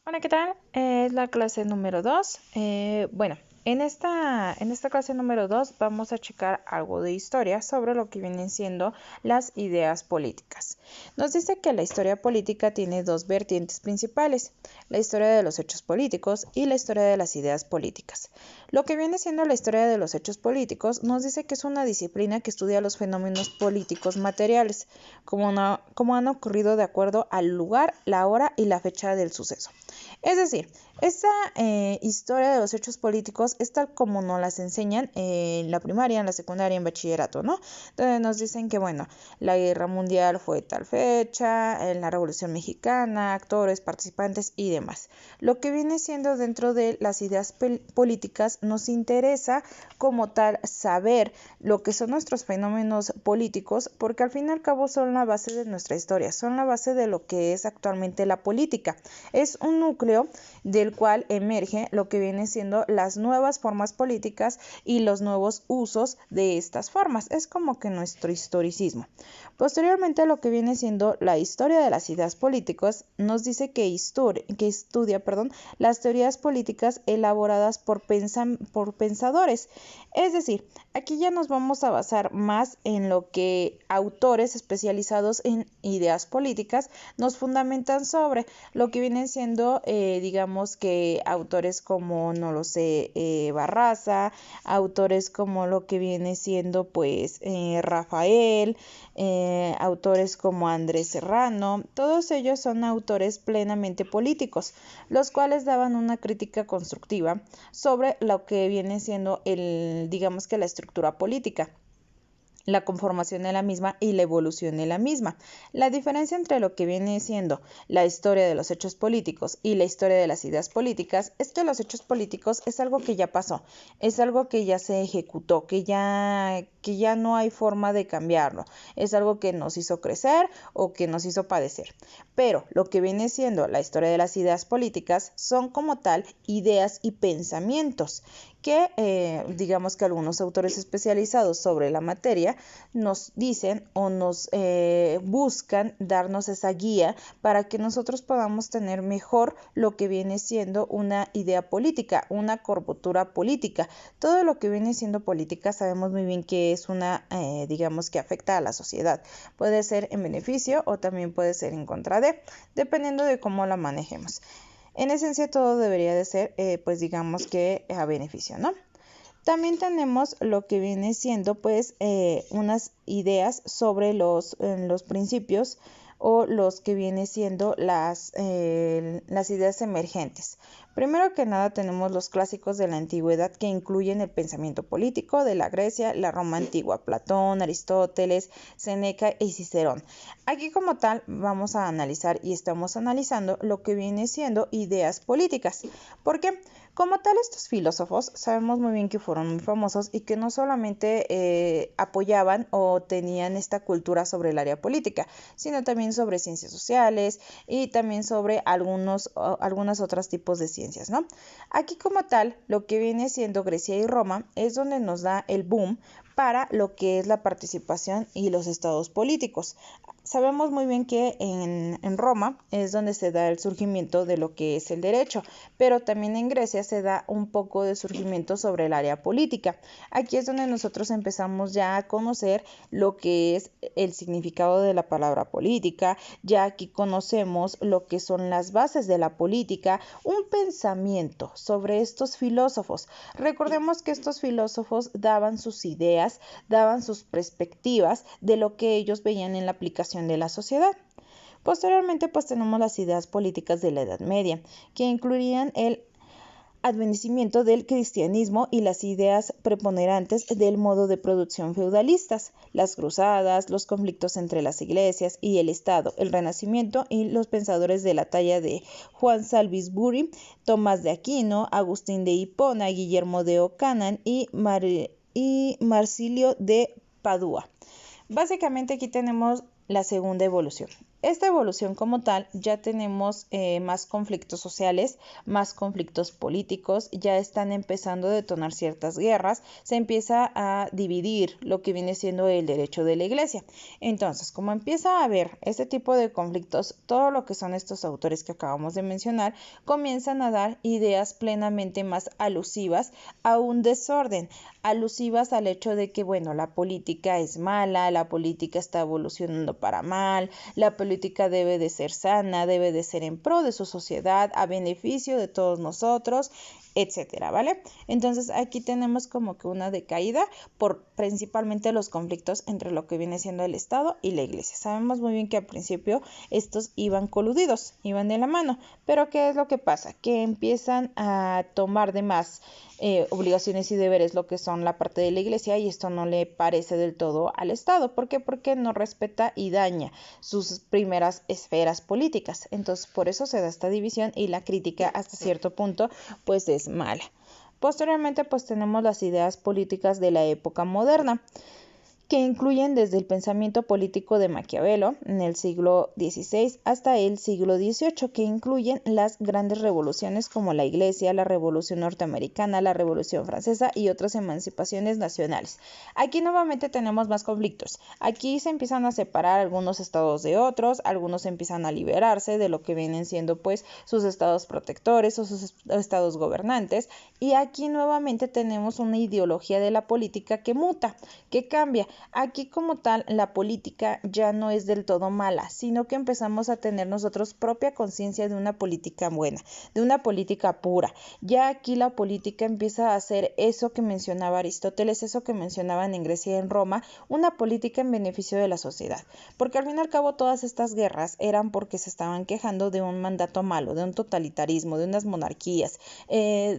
Hola, ¿qué tal? Es la clase número 2. Bueno, en esta clase número 2 vamos a checar algo de historia sobre lo que vienen siendo las ideas políticas. Nos dice que la historia política tiene dos vertientes principales, la historia de los hechos políticos y la historia de las ideas políticas. Lo que viene siendo la historia de los hechos políticos nos dice que es una disciplina que estudia los fenómenos políticos materiales, como han ocurrido de acuerdo al lugar, la hora y la fecha del suceso. Es decir, esta historia de los hechos políticos es tal como nos las enseñan en la primaria, en la secundaria, en bachillerato, ¿no? Donde nos dicen que, bueno, la guerra mundial fue tal fecha, en la Revolución Mexicana, actores, participantes y demás. Lo que viene siendo dentro de las ideas políticas nos interesa como tal saber lo que son nuestros fenómenos políticos, porque al fin y al cabo son la base de nuestra historia, son la base de lo que es actualmente la política. Es un núcleo del cual emerge lo que viene siendo las nuevas formas políticas y los nuevos usos de estas formas. Es como que nuestro historicismo. Posteriormente, lo que viene siendo la historia de las ideas políticas nos dice que estudia las teorías políticas elaboradas por pensadores. Es decir, aquí ya nos vamos a basar más en lo que autores especializados en ideas políticas nos fundamentan sobre lo que vienen siendo, digamos que autores como, no lo sé, Barraza, autores como lo que viene siendo pues Rafael, autores como Andrés Serrano, todos ellos son autores plenamente políticos, los cuales daban una crítica constructiva sobre lo que viene siendo digamos que la estructura política, la conformación de la misma y la evolución de la misma. La diferencia entre lo que viene siendo la historia de los hechos políticos y la historia de las ideas políticas es que los hechos políticos es algo que ya pasó, es algo que ya se ejecutó, que ya no hay forma de cambiarlo, es algo que nos hizo crecer o que nos hizo padecer. Pero lo que viene siendo la historia de las ideas políticas son como tal ideas y pensamientos que digamos que algunos autores especializados sobre la materia nos dicen o nos buscan darnos esa guía para que nosotros podamos tener mejor lo que viene siendo una idea política, una curvatura política. Todo lo que viene siendo política sabemos muy bien que es una, digamos que afecta a la sociedad. Puede ser en beneficio o también puede ser en contra de, dependiendo de cómo la manejemos. En esencia todo debería de ser, pues digamos que a beneficio, ¿no? También tenemos lo que viene siendo pues unas ideas sobre los principios o los que viene siendo las ideas emergentes. Primero que nada tenemos los clásicos de la antigüedad que incluyen el pensamiento político de la Grecia, la Roma antigua, Platón, Aristóteles, Séneca y Cicerón. Aquí como tal vamos a analizar y estamos analizando lo que viene siendo ideas políticas. ¿Por qué? Como tal, estos filósofos sabemos muy bien que fueron muy famosos y que no solamente apoyaban o tenían esta cultura sobre el área política, sino también sobre ciencias sociales y también sobre algunas otros tipos de ciencias, ¿no? Aquí como tal, lo que viene siendo Grecia y Roma es donde nos da el boom para lo que es la participación y los estados políticos. Sabemos muy bien que en Roma es donde se da el surgimiento de lo que es el derecho, pero también en Grecia se da un poco de surgimiento sobre el área política. Aquí es donde nosotros empezamos ya a conocer lo que es el significado de la palabra política, ya aquí conocemos lo que son las bases de la política, un pensamiento sobre estos filósofos. Recordemos que estos filósofos daban sus ideas, daban sus perspectivas de lo que ellos veían en la aplicación de la sociedad. Posteriormente, pues tenemos las ideas políticas de la Edad Media, que incluirían el advenimiento del cristianismo y las ideas preponderantes del modo de producción feudalistas, las cruzadas, los conflictos entre las iglesias y el Estado, el Renacimiento y los pensadores de la talla de Juan Salisbury, Tomás de Aquino, Agustín de Hipona, Guillermo de Ockham y Marsilio de Padua. Básicamente aquí tenemos la segunda evolución. esta evolución como tal ya tenemos más conflictos sociales, más conflictos políticos, ya están empezando a detonar ciertas guerras, se empieza a dividir lo que viene siendo el derecho de la iglesia. Entonces, como empieza a haber este tipo de conflictos, todo lo que son estos autores que acabamos de mencionar comienzan a dar ideas plenamente más alusivas a un desorden, alusivas al hecho de que, bueno, la política es mala, la política está evolucionando para mal, la política debe de ser sana, debe de ser en pro de su sociedad, a beneficio de todos nosotros, etcétera, ¿vale? Entonces aquí tenemos como que una decaída por principalmente los conflictos entre lo que viene siendo el Estado y la Iglesia. Sabemos muy bien que al principio estos iban coludidos, iban de la mano, pero ¿qué es lo que pasa? Que empiezan a tomar de más obligaciones y deberes lo que son la parte de la Iglesia y esto no le parece del todo al Estado. ¿Por qué? Porque no respeta y daña sus primeras esferas políticas. Entonces por eso se da esta división y la crítica hasta cierto punto pues es mala. Posteriormente pues tenemos las ideas políticas de la época moderna, que incluyen desde el pensamiento político de Maquiavelo en el siglo XVI hasta el siglo XVIII, que incluyen las grandes revoluciones como la Iglesia, la Revolución Norteamericana, la Revolución Francesa y otras emancipaciones nacionales. Aquí nuevamente tenemos más conflictos. Aquí se empiezan a separar algunos estados de otros, algunos empiezan a liberarse de lo que vienen siendo pues sus estados protectores o sus estados gobernantes, y aquí nuevamente tenemos una ideología de la política que muta, que cambia. Aquí como tal la política ya no es del todo mala, sino que empezamos a tener nosotros propia conciencia de una política buena, de una política pura. Ya aquí la política empieza a hacer eso que mencionaba Aristóteles, eso que mencionaban en Grecia y en Roma, una política en beneficio de la sociedad. Porque al fin y al cabo todas estas guerras eran porque se estaban quejando de un mandato malo, de un totalitarismo, de unas monarquías,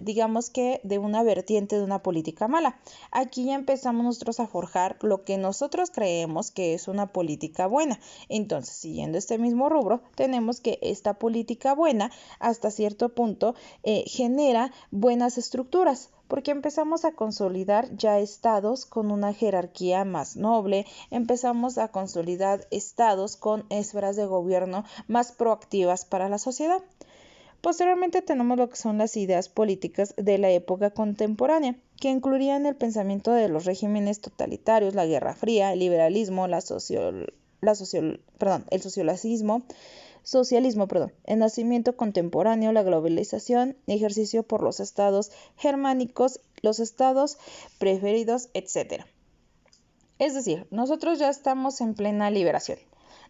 digamos que de una vertiente de una política mala. Aquí ya empezamos nosotros a forjar lo que nosotros creemos que es una política buena. Entonces, siguiendo este mismo rubro, tenemos que esta política buena hasta cierto punto genera buenas estructuras, porque empezamos a consolidar ya estados con una jerarquía más noble, empezamos a consolidar estados con esferas de gobierno más proactivas para la sociedad. Posteriormente tenemos lo que son las ideas políticas de la época contemporánea, que incluirían el pensamiento de los regímenes totalitarios, la Guerra Fría, el liberalismo, el socialismo, el nacimiento contemporáneo, la globalización, ejercicio por los estados germánicos, los estados preferidos, etc. Es decir, nosotros ya estamos en plena liberación.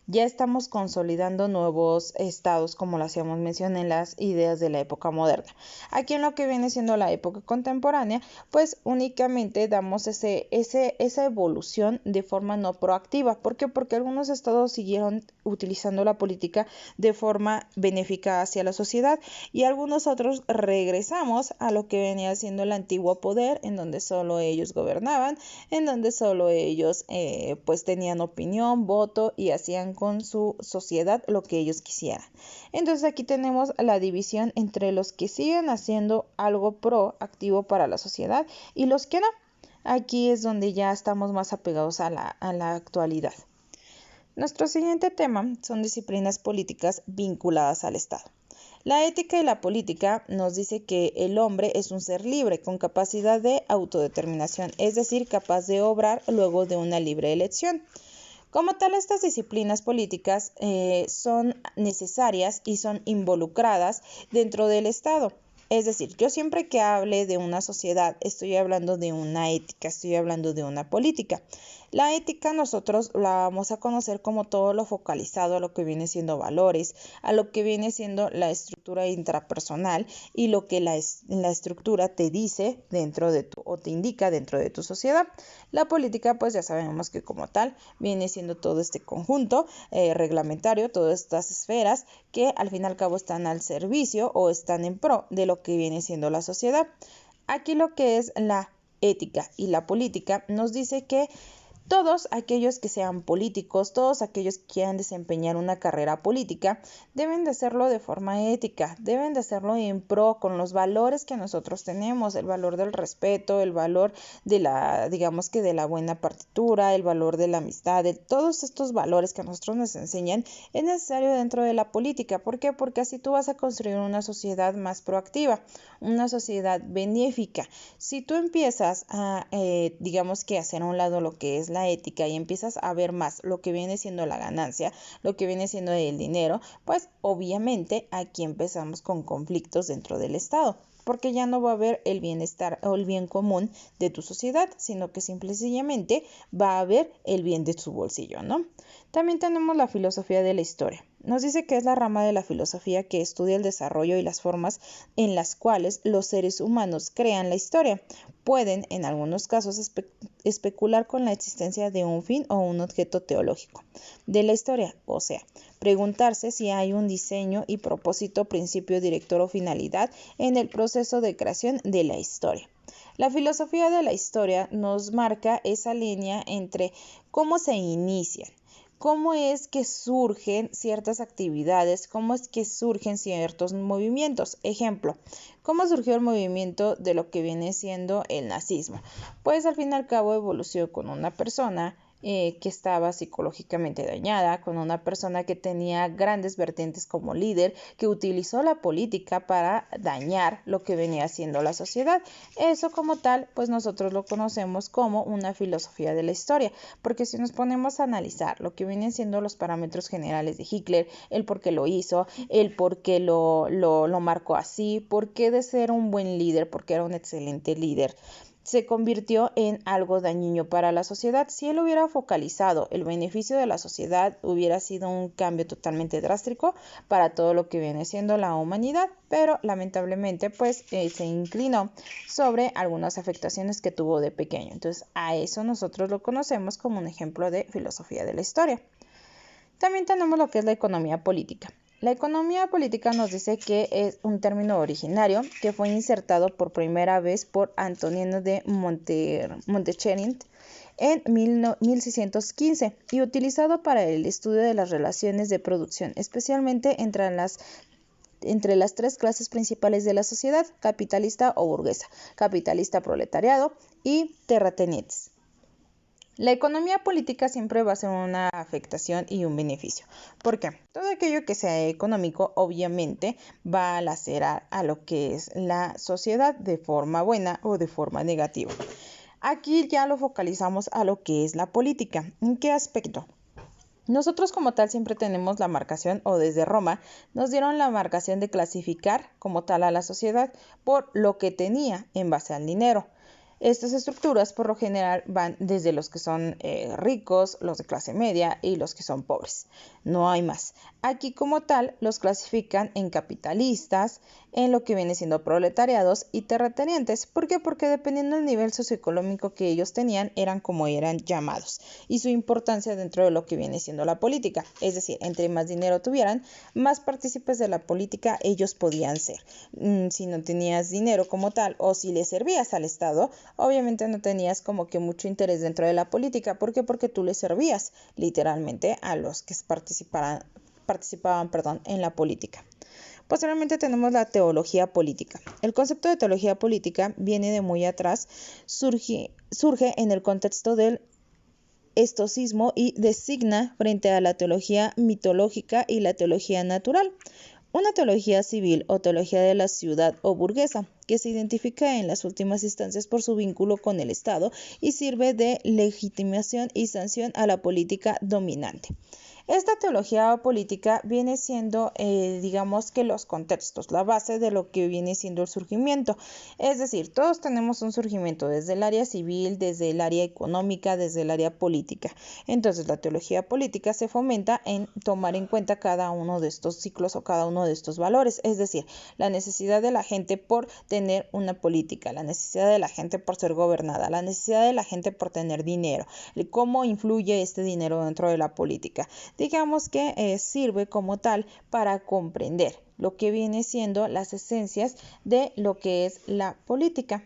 Ya estamos consolidando nuevos estados, como lo hacíamos mención en las ideas de la época moderna. Aquí en lo que viene siendo la época contemporánea, pues únicamente damos esa evolución de forma no proactiva. ¿Por qué? Porque algunos estados siguieron utilizando la política de forma benéfica hacia la sociedad y algunos otros regresamos a lo que venía siendo el antiguo poder, en donde solo ellos gobernaban, en donde solo ellos pues tenían opinión, voto y hacían con su sociedad lo que ellos quisieran. Entonces aquí tenemos la división entre los que siguen haciendo algo proactivo para la sociedad y los que no. Aquí es donde ya estamos más apegados a la actualidad. Nuestro siguiente tema son disciplinas políticas vinculadas al Estado. La ética y la política nos dice que el hombre es un ser libre con capacidad de autodeterminación, es decir, capaz de obrar luego de una libre elección. Como tal, estas disciplinas políticas son necesarias y son involucradas dentro del Estado. Es decir, yo siempre que hable de una sociedad, estoy hablando de una ética, estoy hablando de una política. La ética nosotros la vamos a conocer como todo lo focalizado a lo que viene siendo valores, a lo que viene siendo la estructura intrapersonal y lo que la estructura te dice dentro de o te indica dentro de tu sociedad. La política, pues ya sabemos que como tal viene siendo todo este conjunto reglamentario, todas estas esferas que al fin y al cabo están al servicio o están en pro de lo que viene siendo la sociedad. Aquí lo que es la ética y la política nos dice que Todos aquellos que sean políticos, todos aquellos que quieran desempeñar una carrera política, deben de hacerlo de forma ética, deben de hacerlo en pro con los valores que nosotros tenemos, el valor del respeto, el valor de digamos que de la buena partitura, el valor de la amistad, de todos estos valores que a nosotros nos enseñan, es necesario dentro de la política. ¿Por qué? Porque así tú vas a construir una sociedad más proactiva, una sociedad benéfica. Si tú empiezas a, digamos que hacer a un lado lo que es la ética y empiezas a ver más lo que viene siendo la ganancia, lo que viene siendo el dinero, pues obviamente aquí empezamos con conflictos dentro del Estado, porque ya no va a haber el bienestar o el bien común de tu sociedad, sino que simple y sencillamente va a haber el bien de tu bolsillo, ¿no? También tenemos la filosofía de la historia. Nos dice que es la rama de la filosofía que estudia el desarrollo y las formas en las cuales los seres humanos crean la historia. Pueden, en algunos casos, especular con la existencia de un fin o un objeto teológico de la historia, o sea, preguntarse si hay un diseño y propósito, principio director o finalidad en el proceso de creación de la historia. La filosofía de la historia nos marca esa línea entre cómo se inician, cómo es que surgen ciertas actividades, cómo es que surgen ciertos movimientos. Ejemplo, ¿cómo surgió el movimiento de lo que viene siendo el nazismo? Pues al fin y al cabo evolucionó con una persona que estaba psicológicamente dañada, con una persona que tenía grandes vertientes como líder, que utilizó la política para dañar lo que venía siendo la sociedad. Eso como tal, pues nosotros lo conocemos como una filosofía de la historia, porque si nos ponemos a analizar lo que vienen siendo los parámetros generales de Hitler, el por qué lo hizo, el por qué lo marcó así, por qué de ser un buen líder, porque era un excelente líder, se convirtió en algo dañino para la sociedad. Si él hubiera focalizado el beneficio de la sociedad, hubiera sido un cambio totalmente drástico para todo lo que viene siendo la humanidad, pero lamentablemente pues se inclinó sobre algunas afectaciones que tuvo de pequeño. Entonces a eso nosotros lo conocemos como un ejemplo de filosofía de la historia. También tenemos lo que es la economía política. La economía política nos dice que es un término originario que fue insertado por primera vez por Antonino de Montecherint en 1615 y utilizado para el estudio de las relaciones de producción, especialmente entre las tres clases principales de la sociedad, capitalista o burguesa, capitalista proletariado y terratenientes. La economía política siempre va a ser una afectación y un beneficio. ¿Por qué? Todo aquello que sea económico obviamente va a lacerar a lo que es la sociedad de forma buena o de forma negativa. Aquí ya lo focalizamos a lo que es la política. ¿En qué aspecto? Nosotros como tal siempre tenemos la marcación, o desde Roma nos dieron la marcación de clasificar como tal a la sociedad por lo que tenía en base al dinero. Estas estructuras por lo general van desde los que son ricos, los de clase media y los que son pobres. No hay más. Aquí como tal los clasifican en capitalistas, en lo que viene siendo proletariados y terratenientes. ¿Por qué? Porque dependiendo del nivel socioeconómico que ellos tenían, eran como eran llamados y su importancia dentro de lo que viene siendo la política. Es decir, entre más dinero tuvieran, más partícipes de la política ellos podían ser. Si no tenías dinero como tal o si le servías al Estado, obviamente no tenías como que mucho interés dentro de la política. ¿Por qué? Porque tú le servías literalmente a los que participaban en la política. Posteriormente tenemos la teología política. El concepto de teología política viene de muy atrás, surge en el contexto del estoicismo y designa frente a la teología mitológica y la teología natural. Una teología civil o teología de la ciudad o burguesa, que se identifica en las últimas instancias por su vínculo con el Estado y sirve de legitimación y sanción a la política dominante. Esta teología política viene siendo, digamos que los contextos, la base de lo que viene siendo el surgimiento. Es decir, todos tenemos un surgimiento desde el área civil, desde el área económica, desde el área política. Entonces, la teología política se fomenta en tomar en cuenta cada uno de estos ciclos o cada uno de estos valores. Es decir, la necesidad de la gente por tener una política, la necesidad de la gente por ser gobernada, la necesidad de la gente por tener dinero, cómo influye este dinero dentro de la política. Digamos que sirve como tal para comprender lo que viene siendo las esencias de lo que es la política.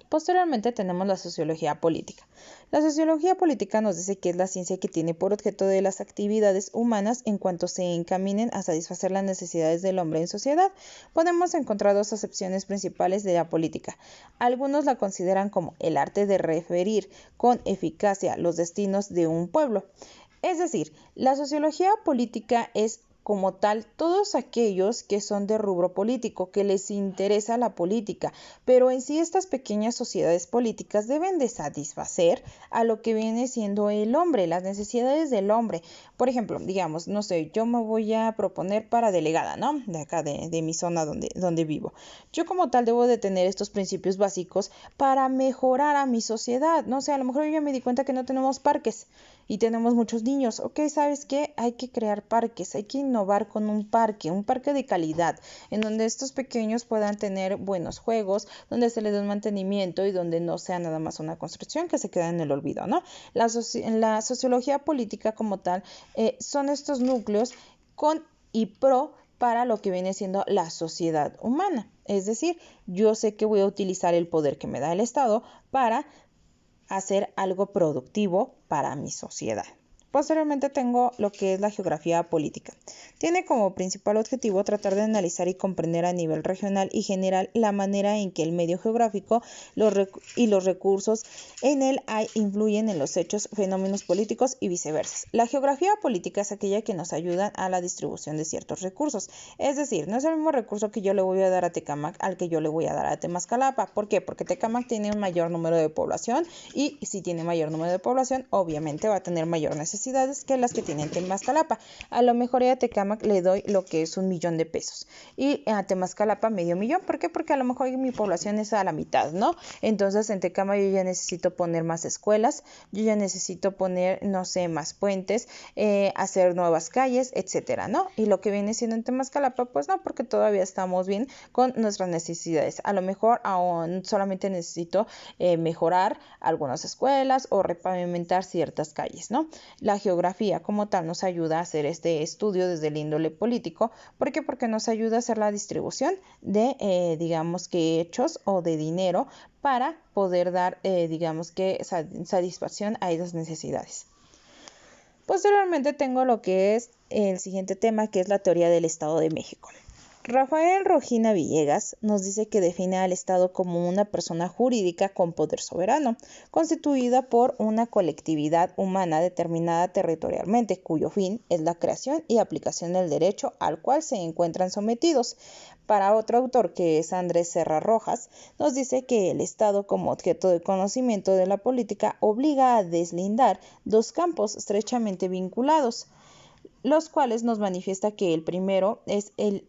Posteriormente tenemos la sociología política. La sociología política nos dice que es la ciencia que tiene por objeto de las actividades humanas en cuanto se encaminen a satisfacer las necesidades del hombre en sociedad. Podemos encontrar dos acepciones principales de la política. Algunos la consideran como el arte de referir con eficacia los destinos de un pueblo. Es decir, la sociología política es como tal todos aquellos que son de rubro político, que les interesa la política, pero en sí estas pequeñas sociedades políticas deben de satisfacer a lo que viene siendo el hombre, las necesidades del hombre. Por ejemplo, digamos, no sé, yo me voy a proponer para delegada, ¿no? De acá, de mi zona donde vivo. Yo como tal debo de tener estos principios básicos para mejorar a mi sociedad. No sé, a lo mejor yo ya me di cuenta que no tenemos parques y tenemos muchos niños. Ok, ¿sabes qué? Hay que crear parques, hay que innovar con un parque de calidad, en donde estos pequeños puedan tener buenos juegos, donde se les dé un mantenimiento y donde no sea nada más una construcción que se queda en el olvido, ¿no? La sociología política como tal son estos núcleos con y pro para lo que viene siendo la sociedad humana. Es decir, yo sé que voy a utilizar el poder que me da el Estado para hacer algo productivo para mi sociedad. Posteriormente tengo lo que es la geografía política. Tiene como principal objetivo tratar de analizar y comprender a nivel regional y general la manera en que el medio geográfico y los recursos en él influyen en los hechos, fenómenos políticos y viceversa. La geografía política es aquella que nos ayuda a la distribución de ciertos recursos. Es decir, no es el mismo recurso que yo le voy a dar a Tecámac al que yo le voy a dar a Temascalapa. ¿Por qué? Porque Tecámac tiene un mayor número de población y si tiene mayor número de población, obviamente va a tener mayor necesidades que las que tiene Temascalapa. A lo mejor a Tecámac le doy lo que es 1,000,000 de pesos y a Temascalapa medio millón. ¿Por qué? Porque a lo mejor mi población es a la mitad, ¿no? Entonces en Tecámac yo ya necesito poner más escuelas, yo ya necesito poner, no sé, más puentes, hacer nuevas calles, etcétera, ¿no? Y lo que viene siendo en Temascalapa, pues no, porque todavía estamos bien con nuestras necesidades. A lo mejor aún solamente necesito mejorar algunas escuelas o repavimentar ciertas calles, ¿no? La geografía como tal nos ayuda a hacer este estudio desde el índole político. ¿Por qué? Porque nos ayuda a hacer la distribución de, digamos que hechos o de dinero para poder dar, digamos que satisfacción a esas necesidades. Posteriormente tengo lo que es el siguiente tema, que es la teoría del Estado de México. Rafael Rojina Villegas nos dice que define al Estado como una persona jurídica con poder soberano, constituida por una colectividad humana determinada territorialmente, cuyo fin es la creación y aplicación del derecho al cual se encuentran sometidos. Para otro autor, que es Andrés Serra Rojas, nos dice que el Estado como objeto de conocimiento de la política obliga a deslindar dos campos estrechamente vinculados, los cuales nos manifiesta que el primero es el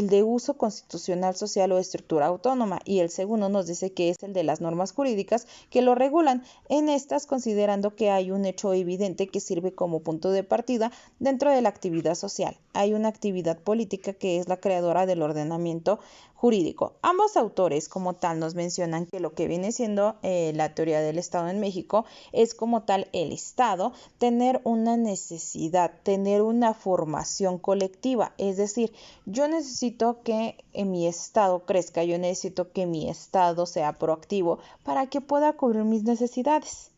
de uso constitucional, social o estructura autónoma, y el segundo nos dice que es el de las normas jurídicas que lo regulan, en estas considerando que hay un hecho evidente que sirve como punto de partida dentro de la actividad social. Hay una actividad política que es la creadora del ordenamiento jurídico. Ambos autores como tal nos mencionan que lo que viene siendo la teoría del Estado en México es como tal el Estado tener una necesidad, tener una formación colectiva, es decir, yo necesito que mi Estado crezca, yo necesito que mi Estado sea proactivo para que pueda cubrir mis necesidades.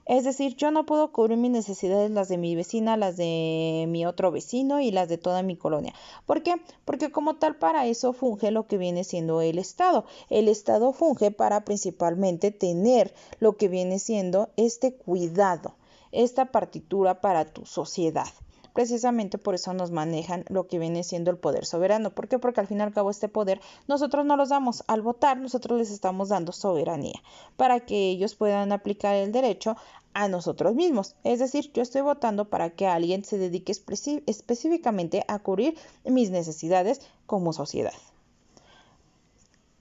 Es decir, yo no puedo cubrir mis necesidades, las de mi vecina, las de mi otro vecino y las de toda mi colonia. ¿Por qué? Porque como tal para eso funge lo que viene siendo el Estado. El Estado funge para principalmente tener lo que viene siendo este cuidado, esta partitura para tu sociedad. Precisamente por eso nos manejan lo que viene siendo el poder soberano. ¿Por qué? Porque al fin y al cabo este poder nosotros no los damos. Al votar nosotros les estamos dando soberanía para que ellos puedan aplicar el derecho a nosotros mismos. Es decir, yo estoy votando para que alguien se dedique específicamente a cubrir mis necesidades como sociedad.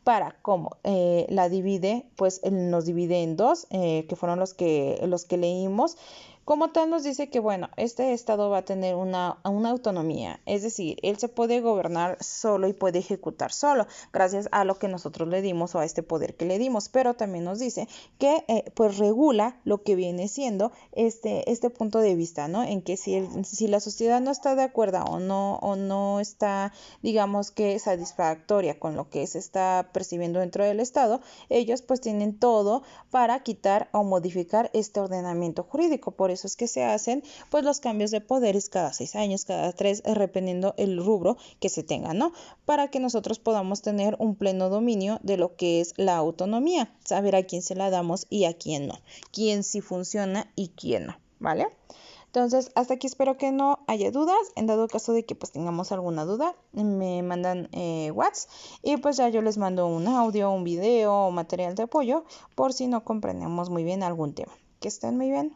Para cómo la divide, pues nos divide en dos, que fueron los que leímos. Como tal nos dice que, bueno, este estado va a tener una autonomía, es decir, él se puede gobernar solo y puede ejecutar solo, gracias a lo que nosotros le dimos o a este poder que le dimos, pero también nos dice que pues regula lo que viene siendo este punto de vista, ¿no? En que si la sociedad no está de acuerdo o no está, digamos que satisfactoria con lo que se está percibiendo dentro del Estado, ellos pues tienen todo para quitar o modificar este ordenamiento jurídico. Por eso es que se hacen pues los cambios de poderes cada 6 años, cada 3, dependiendo el rubro que se tenga, ¿no? Para que nosotros podamos tener un pleno dominio de lo que es la autonomía, saber a quién se la damos y a quién no, quién sí funciona y quién no, ¿vale? Entonces, hasta aquí espero que no haya dudas. En dado caso de que pues tengamos alguna duda, me mandan WhatsApp y pues ya yo les mando un audio, un video o material de apoyo por si no comprendemos muy bien algún tema. Que estén muy bien.